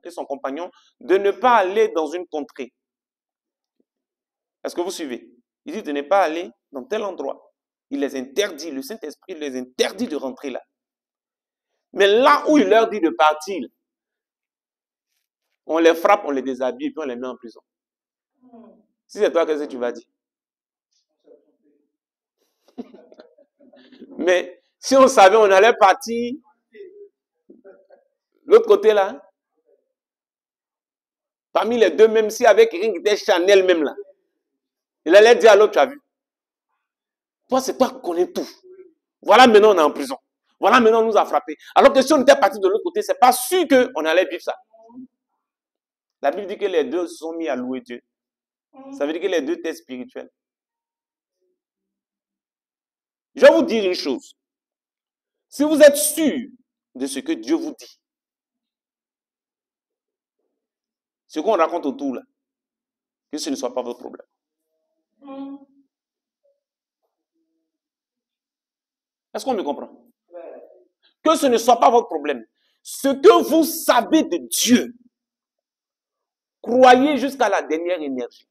et son compagnon de ne pas aller dans une contrée. Est-ce que vous suivez? Il dit de ne pas aller dans tel endroit. Il les interdit, le Saint-Esprit les interdit de rentrer là. Mais là où il leur dit de partir, on les frappe, on les déshabille, puis on les met en prison. Si c'est toi, qu'est-ce que tu vas dire? Mais si on savait, on allait partir l'autre côté là. Parmi les deux, même si avec rien qui était Chanel même là. Il allait dire à l'autre, tu as vu? Toi, c'est toi qui connais tout. Voilà, maintenant on est en prison. Voilà, maintenant on nous a frappés. Alors que si on était parti de l'autre côté, c'est pas sûr qu'on allait vivre ça. La Bible dit que les deux se sont mis à louer Dieu. Ça veut dire que les deux étaient spirituels. Je vais vous dire une chose. Si vous êtes sûr de ce que Dieu vous dit, ce qu'on raconte autour là, que ce ne soit pas votre problème. Est-ce qu'on me comprend? Que ce ne soit pas votre problème. Ce que vous savez de Dieu, croyez jusqu'à la dernière énergie.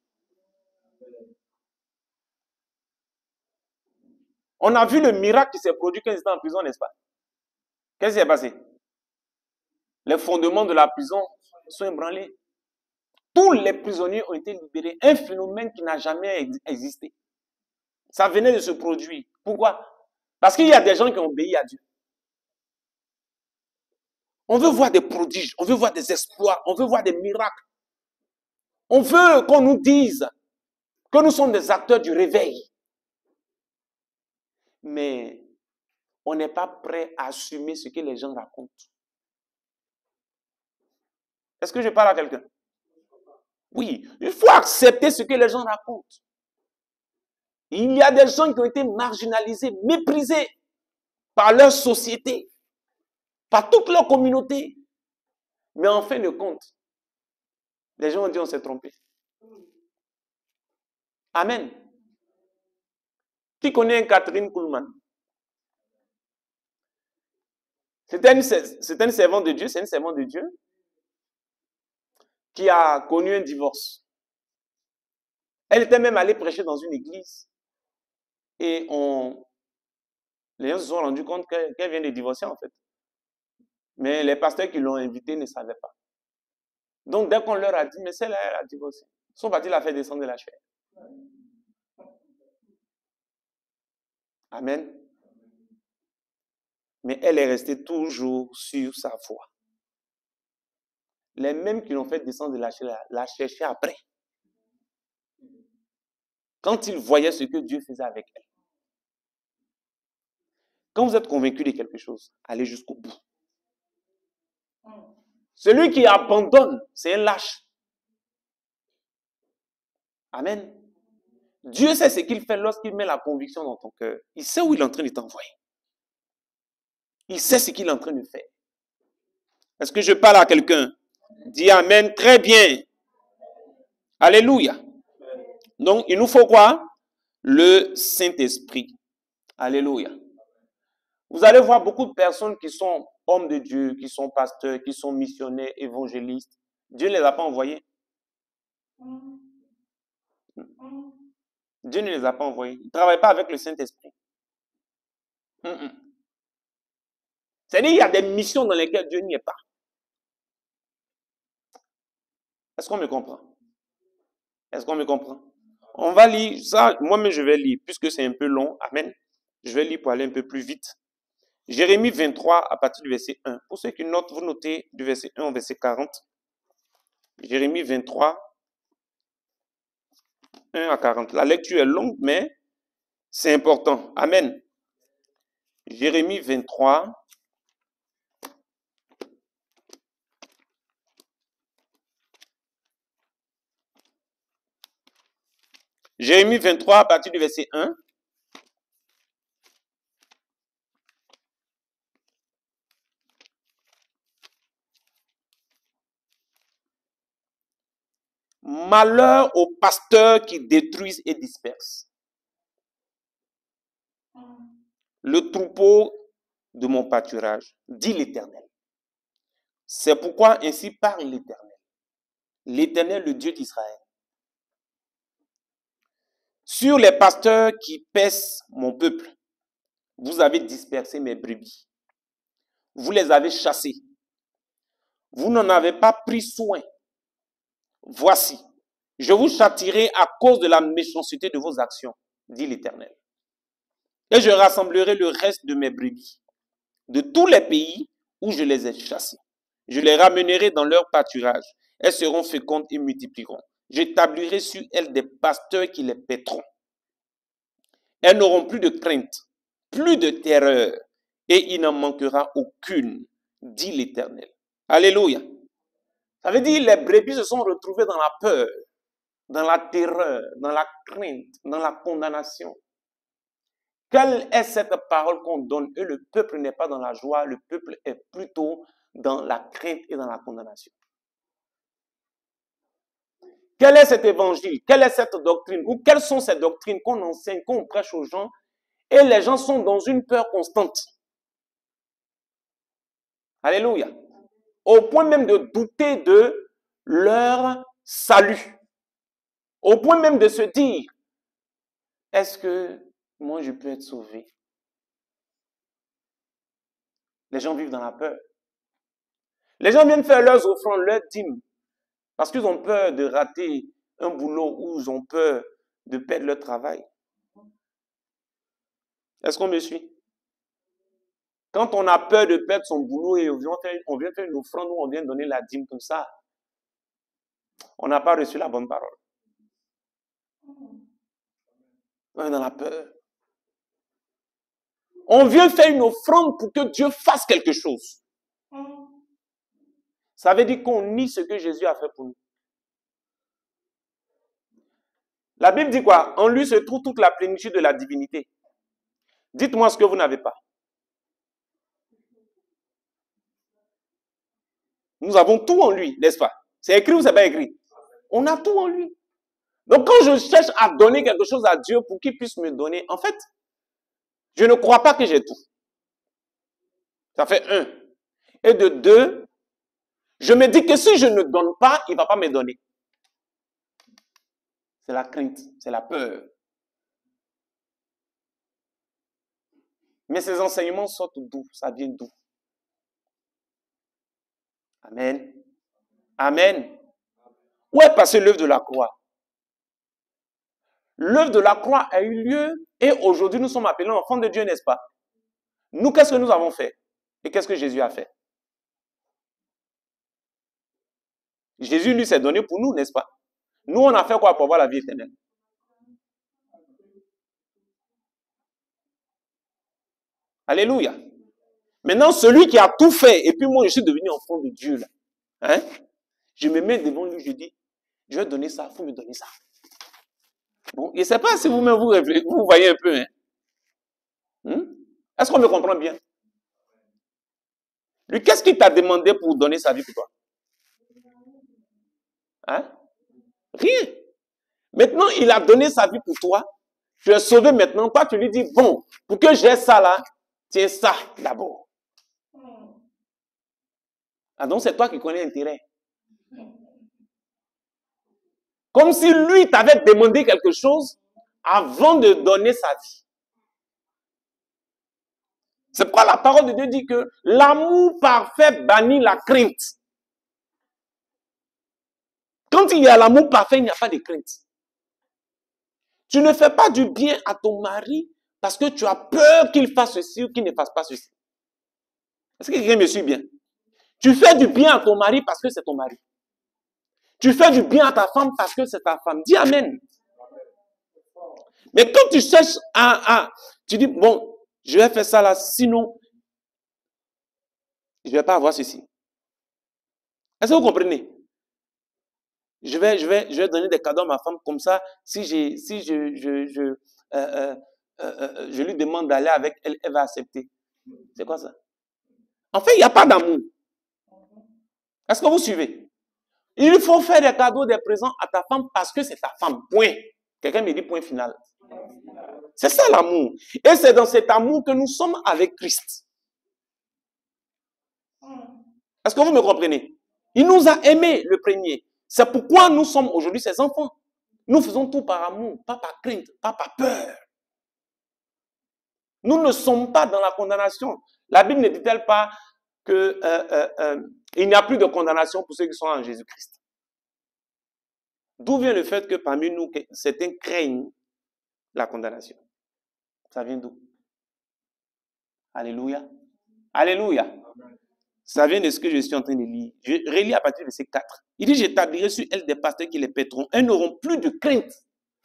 On a vu le miracle qui s'est produit quand ils étaient en prison, n'est-ce pas? Qu'est-ce qui s'est passé? Les fondements de la prison sont ébranlés. Tous les prisonniers ont été libérés. Un phénomène qui n'a jamais existé. Ça venait de se produire. Pourquoi? Parce qu'il y a des gens qui ont obéi à Dieu. On veut voir des prodiges, on veut voir des exploits, on veut voir des miracles. On veut qu'on nous dise que nous sommes des acteurs du réveil. Mais on n'est pas prêt à assumer ce que les gens racontent. Est-ce que je parle à quelqu'un? Oui, il faut accepter ce que les gens racontent. Il y a des gens qui ont été marginalisés, méprisés par leur société, par toute leur communauté. Mais en fin de compte, les gens ont dit on s'est trompé. Amen. Qui connaît Catherine Kuhlman? C'était une servante de Dieu, c'est une servante de Dieu qui a connu un divorce. Elle était même allée prêcher dans une église et les gens se sont rendus compte qu'elle vient de divorcer en fait. Mais les pasteurs qui l'ont invitée ne savaient pas. Donc dès qu'on leur a dit, mais celle-là, elle a divorcé, ils sont partis la faire descendre de la chair. Amen. Mais elle est restée toujours sur sa foi. Les mêmes qui l'ont fait descendre de la chair la cherchaient après. Quand ils voyaient ce que Dieu faisait avec elle. Quand vous êtes convaincu de quelque chose, allez jusqu'au bout. Celui qui abandonne, c'est un lâche. Amen. Dieu sait ce qu'il fait lorsqu'il met la conviction dans ton cœur. Il sait où il est en train de t'envoyer. Il sait ce qu'il est en train de faire. Est-ce que je parle à quelqu'un? Dis Amen, très bien. Alléluia. Donc, il nous faut quoi? Le Saint-Esprit. Alléluia. Vous allez voir beaucoup de personnes qui sont hommes de Dieu, qui sont pasteurs, qui sont missionnaires, évangélistes. Dieu ne les a pas envoyés. Dieu ne les a pas envoyés. Ils ne travaillent pas avec le Saint-Esprit. C'est-à-dire qu'il y a des missions dans lesquelles Dieu n'y est pas. Est-ce qu'on me comprend? Est-ce qu'on me comprend? On va lire ça. Moi-même, je vais lire, puisque c'est un peu long. Amen. Je vais lire pour aller un peu plus vite. Jérémie 23 à partir du verset 1. Pour ceux qui notent, vous notez du verset 1 au verset 40. Jérémie 23, 1 à 40. La lecture est longue, mais c'est important. Amen. Jérémie 23. Jérémie 23 à partir du verset 1. Malheur aux pasteurs qui détruisent et dispersent le troupeau de mon pâturage, dit l'Éternel. C'est pourquoi ainsi parle l'Éternel. L'Éternel, le Dieu d'Israël. Sur les pasteurs qui paissent mon peuple, vous avez dispersé mes brebis. Vous les avez chassés. Vous n'en avez pas pris soin. Voici, je vous châtierai à cause de la méchanceté de vos actions, dit l'Éternel. Et je rassemblerai le reste de mes brebis de tous les pays où je les ai chassés. Je les ramènerai dans leur pâturage. Elles seront fécondes et multiplieront. J'établirai sur elles des pasteurs qui les paîtront. Elles n'auront plus de crainte, plus de terreur, et il n'en manquera aucune, dit l'Éternel. Alléluia. Ça veut dire que les brebis se sont retrouvées dans la peur, dans la terreur, dans la crainte, dans la condamnation. Quelle est cette parole qu'on donne? Et le peuple n'est pas dans la joie, le peuple est plutôt dans la crainte et dans la condamnation. Quel est cet évangile? Quelle est cette doctrine? Ou quelles sont ces doctrines qu'on enseigne, qu'on prêche aux gens? Et les gens sont dans une peur constante. Alléluia. Au point même de douter de leur salut. Au point même de se dire, est-ce que moi je peux être sauvé? Les gens vivent dans la peur. Les gens viennent faire leurs offrandes, leurs dîmes, parce qu'ils ont peur de rater un boulot ou ils ont peur de perdre leur travail. Est-ce qu'on me suit? Quand on a peur de perdre son boulot et on vient faire une offrande ou on vient donner la dîme comme ça, on n'a pas reçu la bonne parole. On est dans la peur. On vient faire une offrande pour que Dieu fasse quelque chose. Ça veut dire qu'on nie ce que Jésus a fait pour nous. La Bible dit quoi? En lui se trouve toute la plénitude de la divinité. Dites-moi ce que vous n'avez pas. Nous avons tout en lui, n'est-ce pas? C'est écrit ou c'est pas écrit? On a tout en lui. Donc quand je cherche à donner quelque chose à Dieu pour qu'il puisse me donner, en fait, je ne crois pas que j'ai tout. Ça fait 1. Et de 2, je me dis que si je ne donne pas, il ne va pas me donner. C'est la crainte, c'est la peur. Mais ces enseignements sortent d'où? Ça vient d'où? Amen. Amen. Où est passée l'œuvre de la croix? L'œuvre de la croix a eu lieu et aujourd'hui nous sommes appelés enfants de Dieu, n'est-ce pas? Nous, qu'est-ce que nous avons fait? Et qu'est-ce que Jésus a fait? Jésus lui s'est donné pour nous, n'est-ce pas? Nous, on a fait quoi pour avoir la vie éternelle? Alléluia. Maintenant, celui qui a tout fait, et puis moi, je suis devenu enfant de Dieu, là. Hein? Je me mets devant lui, je dis, je vais donner ça, il faut me donner ça. Bon, je ne sais pas si vous-même vous réfléchissez, vous voyez un peu, hein? Est-ce qu'on me comprend bien? Lui, qu'est-ce qu'il t'a demandé pour donner sa vie pour toi? Hein? Rien. Maintenant, il a donné sa vie pour toi. Tu es sauvé maintenant. Toi, tu lui dis, bon, pour que j'ai ça là, tiens ça d'abord. Ah donc, c'est toi qui connais l'intérêt. Comme si lui t'avait demandé quelque chose avant de donner sa vie. C'est pourquoi la parole de Dieu dit que l'amour parfait bannit la crainte. Quand il y a l'amour parfait, il n'y a pas de crainte. Tu ne fais pas du bien à ton mari parce que tu as peur qu'il fasse ceci ou qu'il ne fasse pas ceci. Est-ce que quelqu'un me suit bien? Tu fais du bien à ton mari parce que c'est ton mari. Tu fais du bien à ta femme parce que c'est ta femme. Dis Amen. Mais quand tu cherches tu dis, bon, je vais faire ça là, sinon, je ne vais pas avoir ceci. Est-ce que vous comprenez? Je vais donner des cadeaux à ma femme comme ça. Si je lui demande d'aller avec elle, elle va accepter. C'est quoi ça? En fait, il n'y a pas d'amour. Est-ce que vous suivez? Il faut faire des cadeaux, des présents à ta femme parce que c'est ta femme. Point. Quelqu'un me dit point final. C'est ça l'amour. Et c'est dans cet amour que nous sommes avec Christ. Est-ce que vous me comprenez? Il nous a aimés le premier. C'est pourquoi nous sommes aujourd'hui ses enfants. Nous faisons tout par amour, pas par crainte, pas par peur. Nous ne sommes pas dans la condamnation. La Bible ne dit-elle pas qu'il n'y a plus de condamnation pour ceux qui sont en Jésus-Christ? D'où vient le fait que parmi nous, certains craignent la condamnation? Ça vient d'où? Alléluia. Alléluia. Ça vient de ce que je suis en train de lire. Je relis à partir de verset 4. Il dit, j'établirai sur elles des pasteurs qui les paîtront. Elles n'auront plus de crainte,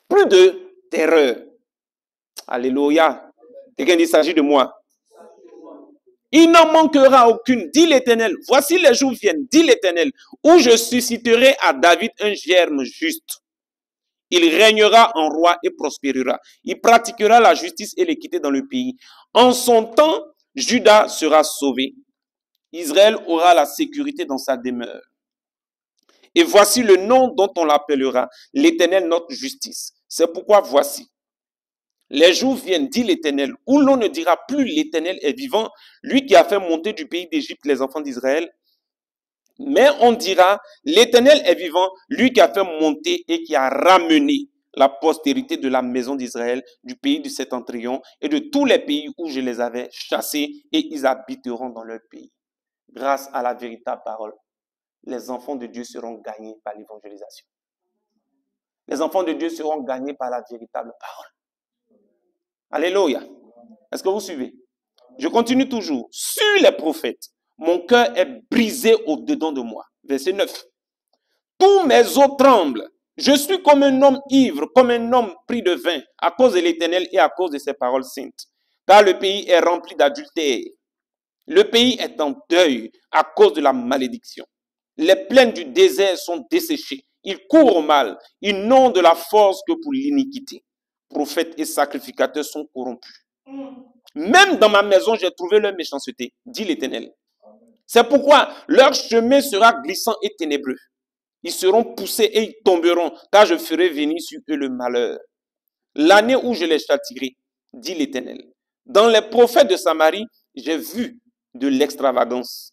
plus de terreur. Alléluia. Quelqu'un dit, il s'agit de moi. Il n'en manquera aucune, dit l'Éternel. Voici les jours viennent, dit l'Éternel, où je susciterai à David un germe juste. Il régnera en roi et prospérera. Il pratiquera la justice et l'équité dans le pays. En son temps, Juda sera sauvé. Israël aura la sécurité dans sa demeure. Et voici le nom dont on l'appellera, l'Éternel notre justice. C'est pourquoi voici. Les jours viennent, dit l'Éternel, où l'on ne dira plus l'Éternel est vivant, lui qui a fait monter du pays d'Égypte les enfants d'Israël. Mais on dira, l'Éternel est vivant, lui qui a fait monter et qui a ramené la postérité de la maison d'Israël, du pays du septentrion et de tous les pays où je les avais chassés, et ils habiteront dans leur pays. Grâce à la véritable parole, les enfants de Dieu seront gagnés par l'évangélisation. Les enfants de Dieu seront gagnés par la véritable parole. Alléluia. Est-ce que vous suivez? Je continue toujours. Sur les prophètes, mon cœur est brisé au-dedans de moi. Verset 9. Tous mes os tremblent. Je suis comme un homme ivre, comme un homme pris de vin, à cause de l'Éternel et à cause de ses paroles saintes. Car le pays est rempli d'adultère. Le pays est en deuil à cause de la malédiction. Les plaines du désert sont desséchées. Ils courent au mal. Ils n'ont de la force que pour l'iniquité. Prophètes et sacrificateurs sont corrompus. Même dans ma maison, j'ai trouvé leur méchanceté, dit l'Éternel. C'est pourquoi leur chemin sera glissant et ténébreux. Ils seront poussés et ils tomberont, car je ferai venir sur eux le malheur. L'année où je les châtierai, dit l'Éternel. Dans les prophètes de Samarie, j'ai vu de l'extravagance.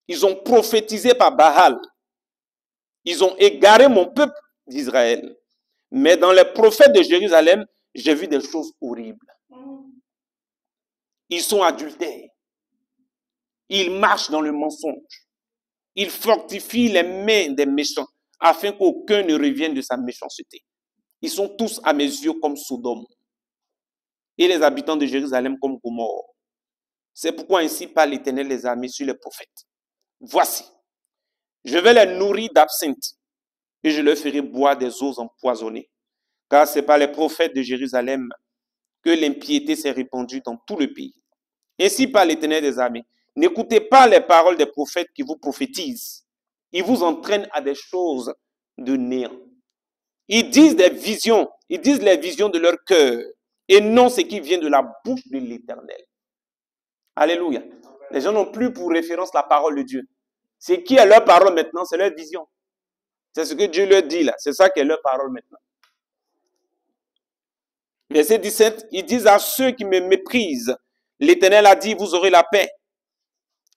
Ils ont prophétisé par Baal. Ils ont égaré mon peuple d'Israël. Mais dans les prophètes de Jérusalem, j'ai vu des choses horribles. Ils sont adultères. Ils marchent dans le mensonge. Ils fortifient les mains des méchants afin qu'aucun ne revienne de sa méchanceté. Ils sont tous à mes yeux comme Sodome et les habitants de Jérusalem comme Gomorrhe. C'est pourquoi ainsi parle l'Éternel des armées sur les prophètes. Voici, je vais les nourrir d'absinthe et je leur ferai boire des eaux empoisonnées. Car c'est par les prophètes de Jérusalem que l'impiété s'est répandue dans tout le pays. Ainsi parle l'Éternel des armées. N'écoutez pas les paroles des prophètes qui vous prophétisent. Ils vous entraînent à des choses de néant. Ils disent des visions, ils disent les visions de leur cœur et non ce qui vient de la bouche de l'Éternel. Alléluia. Les gens n'ont plus pour référence la parole de Dieu. Ce qui est leur parole maintenant, c'est leur vision. C'est ce que Dieu leur dit là. C'est ça qui est leur parole maintenant. Verset 17, ils disent à ceux qui me méprisent, l'Éternel a dit, vous aurez la paix.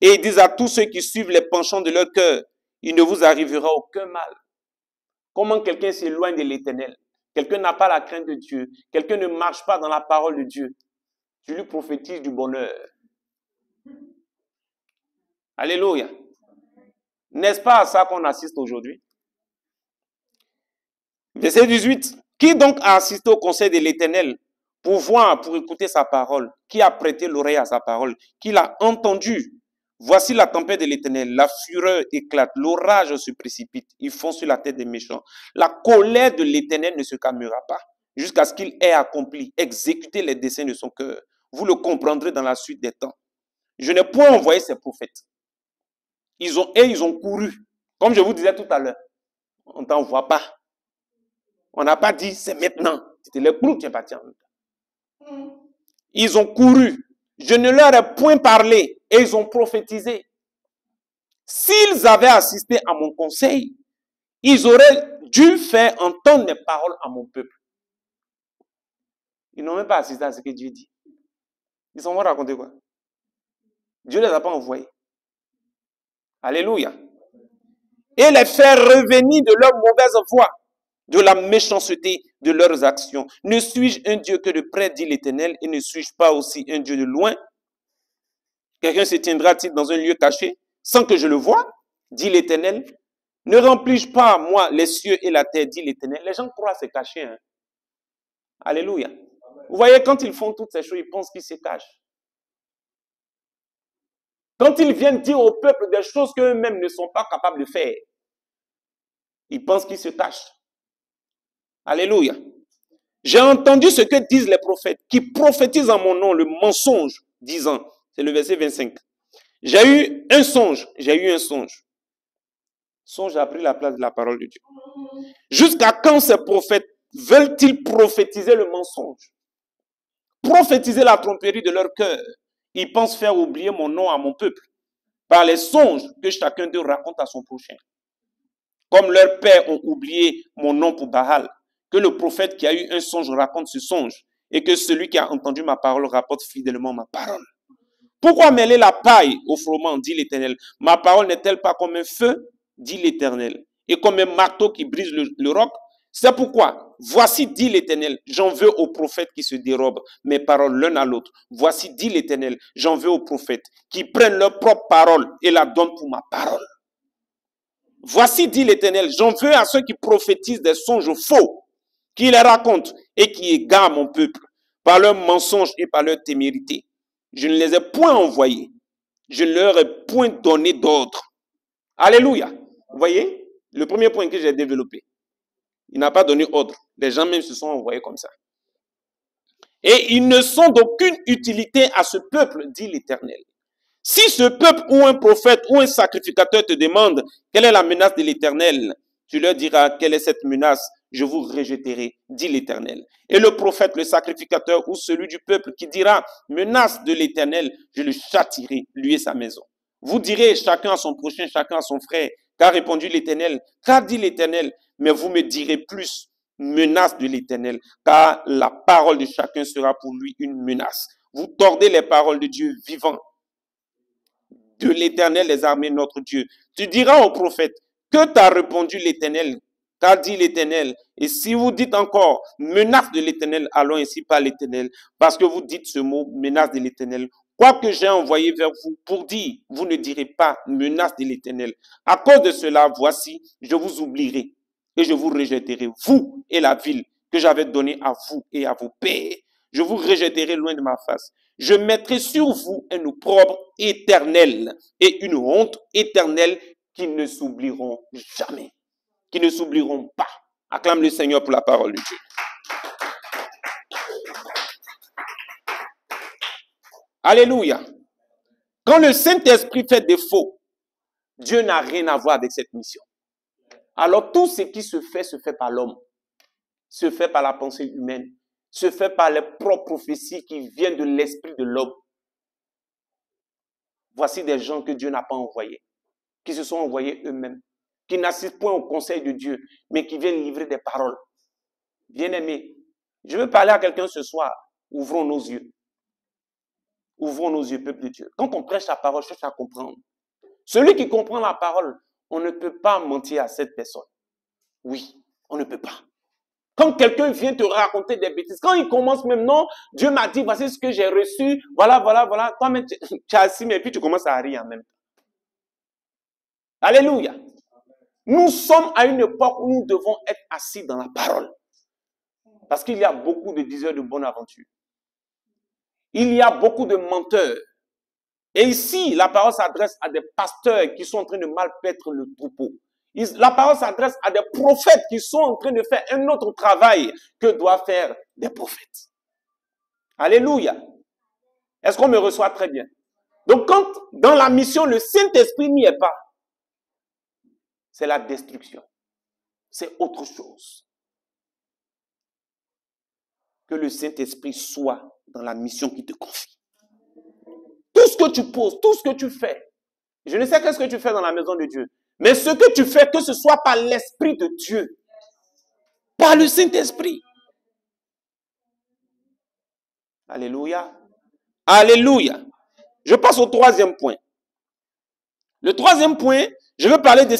Et ils disent à tous ceux qui suivent les penchants de leur cœur, il ne vous arrivera aucun mal. Comment quelqu'un s'éloigne de l'Éternel? Quelqu'un n'a pas la crainte de Dieu. Quelqu'un ne marche pas dans la parole de Dieu. Tu lui prophétises du bonheur. Alléluia. N'est-ce pas à ça qu'on assiste aujourd'hui? Verset 18. Qui donc a assisté au conseil de l'Éternel pour voir, pour écouter sa parole? Qui a prêté l'oreille à sa parole? Qui l'a entendu? Voici la tempête de l'Éternel, la fureur éclate, l'orage se précipite, ils font sur la tête des méchants. La colère de l'Éternel ne se calmera pas, jusqu'à ce qu'il ait accompli, exécuté les desseins de son cœur. Vous le comprendrez dans la suite des temps. Je n'ai point envoyé ces prophètes. Ils ont couru. Comme je vous disais tout à l'heure, on ne t'envoie pas. On n'a pas dit, c'est maintenant. C'était le clou qui est parti en même temps. Ils ont couru. Je ne leur ai point parlé et ils ont prophétisé. S'ils avaient assisté à mon conseil, ils auraient dû faire entendre mes paroles à mon peuple. Ils n'ont même pas assisté à ce que Dieu dit. Ils s'en vont raconter quoi? Dieu ne les a pas envoyés. Alléluia. Et les faire revenir de leur mauvaise voie, de la méchanceté de leurs actions. Ne suis-je un Dieu que de près, dit l'Éternel, et ne suis-je pas aussi un Dieu de loin? Quelqu'un se tiendra-t-il dans un lieu caché, sans que je le voie, dit l'Éternel? Ne remplis-je pas, moi, les cieux et la terre, dit l'Éternel? Les gens croient se cacher. Hein? Alléluia. Vous voyez, quand ils font toutes ces choses, ils pensent qu'ils se cachent. Quand ils viennent dire au peuple des choses qu'eux-mêmes ne sont pas capables de faire, ils pensent qu'ils se cachent. Alléluia. J'ai entendu ce que disent les prophètes, qui prophétisent en mon nom le mensonge, disant, c'est le verset 25. J'ai eu un songe. Songe a pris la place de la parole de Dieu. Jusqu'à quand ces prophètes veulent-ils prophétiser le mensonge? Prophétiser la tromperie de leur cœur. Ils pensent faire oublier mon nom à mon peuple par les songes que chacun d'eux raconte à son prochain. Comme leurs pères ont oublié mon nom pour Baal, que le prophète qui a eu un songe raconte ce songe et que celui qui a entendu ma parole rapporte fidèlement ma parole. Pourquoi mêler la paille au froment, dit l'Éternel? Ma parole n'est-elle pas comme un feu, dit l'Éternel, et comme un marteau qui brise le roc? C'est pourquoi, voici, dit l'Éternel, j'en veux aux prophètes qui se dérobent mes paroles l'un à l'autre. Voici, dit l'Éternel, j'en veux aux prophètes qui prennent leur propre parole et la donnent pour ma parole. Voici, dit l'Éternel, j'en veux à ceux qui prophétisent des songes faux, qui les racontent et qui égarent mon peuple par leurs mensonges et par leur témérité. Je ne les ai point envoyés. Je ne leur ai point donné d'ordre. Alléluia. Vous voyez, le premier point que j'ai développé. Il n'a pas donné ordre. Les gens même se sont envoyés comme ça. Et ils ne sont d'aucune utilité à ce peuple, dit l'Éternel. Si ce peuple ou un prophète ou un sacrificateur te demande quelle est la menace de l'Éternel, tu leur diras quelle est cette menace, je vous rejetterai, dit l'Éternel. Et le prophète, le sacrificateur ou celui du peuple qui dira menace de l'Éternel, je le châtierai, lui et sa maison. Vous direz chacun à son prochain, chacun à son frère, qu'a répondu l'Éternel, qu'a dit l'Éternel, mais vous me direz plus menace de l'Éternel, car la parole de chacun sera pour lui une menace. Vous tordez les paroles de Dieu vivant, de l'Éternel des armées, notre Dieu. Tu diras au prophète, que t'a répondu l'Éternel? Qu'a dit l'Éternel? Et si vous dites encore, menace de l'Éternel, allons ainsi par l'Éternel, parce que vous dites ce mot, menace de l'Éternel, quoi que j'ai envoyé vers vous pour dire, vous ne direz pas menace de l'Éternel. À cause de cela, voici, je vous oublierai et je vous rejetterai, vous et la ville que j'avais donnée à vous et à vos pères. Je vous rejetterai loin de ma face. Je mettrai sur vous un opprobre éternel et une honte éternelle qui ne s'oublieront jamais, qui ne s'oublieront pas. Acclame le Seigneur pour la parole de Dieu. Alléluia. Quand le Saint-Esprit fait défaut, Dieu n'a rien à voir avec cette mission. Alors tout ce qui se fait par l'homme, se fait par la pensée humaine, se fait par les propres prophéties qui viennent de l'esprit de l'homme. Voici des gens que Dieu n'a pas envoyés, qui se sont envoyés eux-mêmes, qui n'assistent point au conseil de Dieu, mais qui viennent livrer des paroles. Bien-aimés, je veux parler à quelqu'un ce soir. Ouvrons nos yeux. Ouvrons nos yeux, peuple de Dieu. Quand on prêche la parole, cherche à comprendre. Celui qui comprend la parole, on ne peut pas mentir à cette personne. Oui, on ne peut pas. Quand quelqu'un vient te raconter des bêtises, quand il commence même, non, Dieu m'a dit, voici ce que j'ai reçu, voilà, toi-même, tu as assis, mais puis tu commences à rire en même temps. Alléluia. Nous sommes à une époque où nous devons être assis dans la parole. Parce qu'il y a beaucoup de diseurs de bonne aventure. Il y a beaucoup de menteurs. Et ici, la parole s'adresse à des pasteurs qui sont en train de mal paître le troupeau. La parole s'adresse à des prophètes qui sont en train de faire un autre travail que doivent faire des prophètes. Alléluia. Est-ce qu'on me reçoit très bien? Donc quand dans la mission, le Saint-Esprit n'y est pas, c'est la destruction. C'est autre chose. Que le Saint-Esprit soit dans la mission qu'il te confie. Tout ce que tu poses, tout ce que tu fais, je ne sais qu'est-ce que tu fais dans la maison de Dieu, mais ce que tu fais, que ce soit par l'Esprit de Dieu, par le Saint-Esprit. Alléluia. Alléluia. Je passe au troisième point. Le troisième point, je veux parler de